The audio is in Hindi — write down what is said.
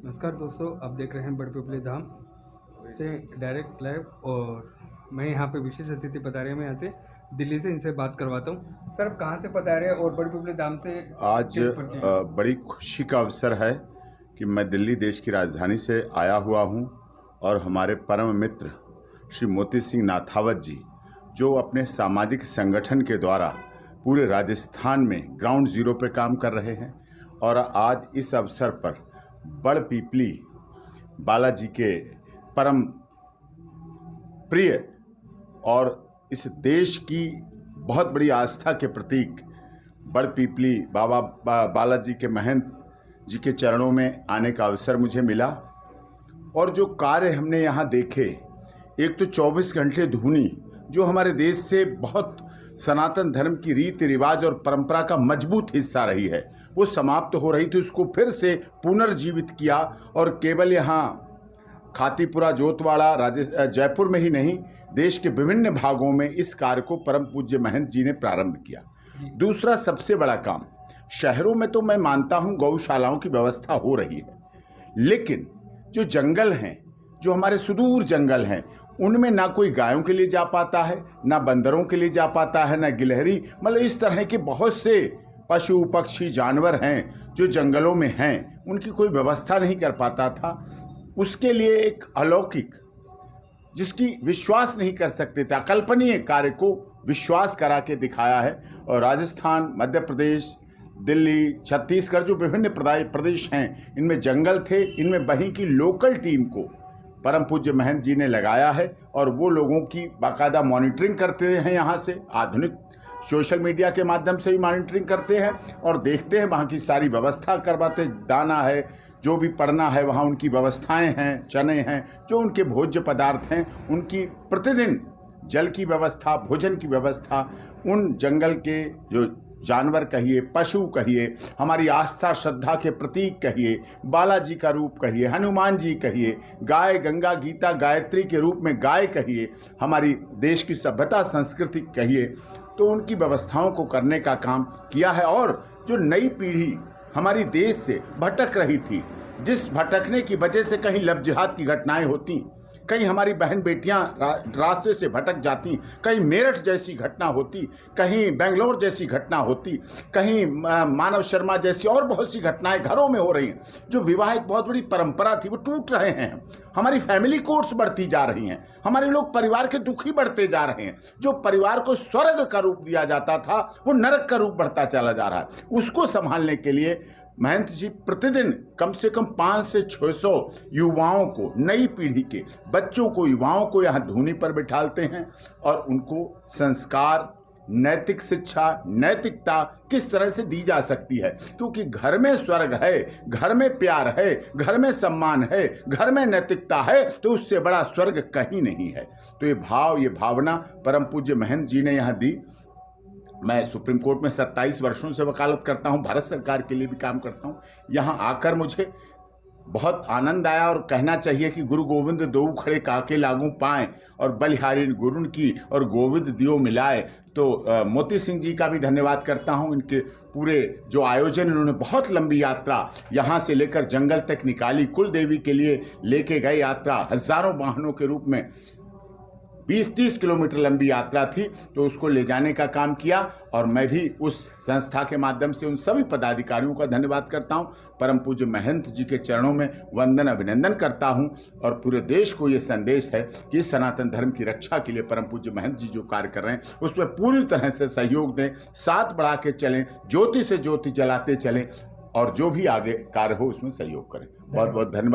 नमस्कार दोस्तों, आप देख रहे हैं बड़पिपली धाम से डायरेक्ट लाइव। और मैं यहाँ पे विशेष अतिथि पधारे हैं। मैं यहाँ से दिल्ली से इनसे बात करवाता हूँ। सर, आप कहाँ से पधारे हैं और बड़पिपली धाम से आज बड़ी खुशी का अवसर है कि मैं दिल्ली देश की राजधानी से आया हुआ हूँ और हमारे परम मित्र श्री मोती सिंह नाथावत जी, जो अपने सामाजिक संगठन के द्वारा पूरे राजस्थान में ग्राउंड जीरो पे काम कर रहे हैं, और आज इस अवसर पर बड़पिपली बालाजी के परम प्रिय और इस देश की बहुत बड़ी आस्था के प्रतीक बड़पिपली बाबा बालाजी के महंत जी के चरणों में आने का अवसर मुझे मिला। और जो कार्य हमने यहाँ देखे, एक तो 24 घंटे धुनी जो हमारे देश से बहुत सनातन धर्म की रीति रिवाज और परंपरा का मजबूत हिस्सा रही है, वो समाप्त हो रही थी, उसको फिर से पुनर्जीवित किया। और केवल यहाँ खातीपुरा जोतवाड़ा जयपुर में ही नहीं, देश के विभिन्न भागों में इस कार्य को परम पूज्य महंत जी ने प्रारंभ किया। दूसरा सबसे बड़ा काम, शहरों में तो मैं मानता हूँ गौशालाओं की व्यवस्था हो रही है, लेकिन जो जंगल हैं, जो हमारे सुदूर जंगल हैं, उनमें ना कोई गायों के लिए जा पाता है, ना बंदरों के लिए जा पाता है, ना गिलहरी, मतलब इस तरह के बहुत से पशु पक्षी जानवर हैं जो जंगलों में हैं, उनकी कोई व्यवस्था नहीं कर पाता था। उसके लिए एक अलौकिक, जिसकी विश्वास नहीं कर सकते थे, अकल्पनीय कार्य को विश्वास करा के दिखाया है। और राजस्थान, मध्य प्रदेश, दिल्ली, छत्तीसगढ़, जो विभिन्न प्रदेश हैं, इनमें जंगल थे, इनमें वहीं की लोकल टीम को परम पूज्य महंत जी ने लगाया है, और वो लोगों की बाकायदा मॉनिटरिंग करते हैं। यहाँ से आधुनिक सोशल मीडिया के माध्यम से भी मॉनिटरिंग करते हैं और देखते हैं, वहाँ की सारी व्यवस्था करवाते, दाना है, जो भी पड़ना है वहाँ उनकी व्यवस्थाएं हैं, चने हैं, जो उनके भोज्य पदार्थ हैं, उनकी प्रतिदिन जल की व्यवस्था, भोजन की व्यवस्था, उन जंगल के जो जानवर कहिए, पशु कहिए, हमारी आस्था श्रद्धा के प्रतीक कहिए, बालाजी का रूप कहिए, हनुमान जी कहिए, गाय, गंगा, गीता, गायत्री के रूप में गाय कहिए, हमारी देश की सभ्यता संस्कृति कहिए, तो उनकी व्यवस्थाओं को करने का काम किया है। और जो नई पीढ़ी हमारी देश से भटक रही थी, जिस भटकने की वजह से कहीं लव जिहाद की घटनाएं होती, कहीं हमारी बहन बेटियां रास्ते से भटक जाती, कहीं मेरठ जैसी घटना होती, कहीं बेंगलोर जैसी घटना होती, कहीं मानव शर्मा जैसी और बहुत सी घटनाएं घरों में हो रही हैं। जो विवाह एक बहुत बड़ी परंपरा थी, वो टूट रहे हैं। हमारी फैमिली कोर्ट्स बढ़ती जा रही हैं, हमारे लोग परिवार के दुखी बढ़ते जा रहे हैं। जो परिवार को स्वर्ग का रूप दिया जाता था, वो नरक का रूप बढ़ता चला जा रहा है। उसको संभालने के लिए महंत जी प्रतिदिन कम से कम 500 से 600 युवाओं को, नई पीढ़ी के बच्चों को, युवाओं को यहाँ धूनी पर बिठाते हैं और उनको संस्कार, नैतिक शिक्षा, नैतिकता किस तरह से दी जा सकती है। क्योंकि घर में स्वर्ग है, घर में प्यार है, घर में सम्मान है, घर में नैतिकता है, तो उससे बड़ा स्वर्ग कहीं नहीं है। तो ये भाव, ये भावना परम पूज्य महंत जी ने यहाँ दी। मैं सुप्रीम कोर्ट में 27 वर्षों से वकालत करता हूं, भारत सरकार के लिए भी काम करता हूं। यहां आकर मुझे बहुत आनंद आया, और कहना चाहिए कि गुरु गोविंद दो खड़े काके लागू पाएं, और बलिहारी गुरुन की और गोविंद दियो मिलाए। तो मोती सिंह जी का भी धन्यवाद करता हूं। इनके पूरे जो आयोजन, इन्होंने बहुत लंबी यात्रा यहाँ से लेकर जंगल तक निकाली, कुल देवी के लिए लेके गए यात्रा, हजारों वाहनों के रूप में 20-30 किलोमीटर लंबी यात्रा थी, तो उसको ले जाने का काम किया। और मैं भी उस संस्था के माध्यम से उन सभी पदाधिकारियों का धन्यवाद करता हूं। परम पूज्य महंत जी के चरणों में वंदन, अभिनंदन करता हूं, और पूरे देश को ये संदेश है कि सनातन धर्म की रक्षा के लिए परम पूज्य महंत जी जो कार्य कर रहे हैं, उसमें पूरी तरह से सहयोग दें, साथ बढ़ा के चलें, ज्योति से ज्योति जलाते चलें, और जो भी आगे कार्य हो उसमें सहयोग करें। बहुत बहुत धन्यवाद।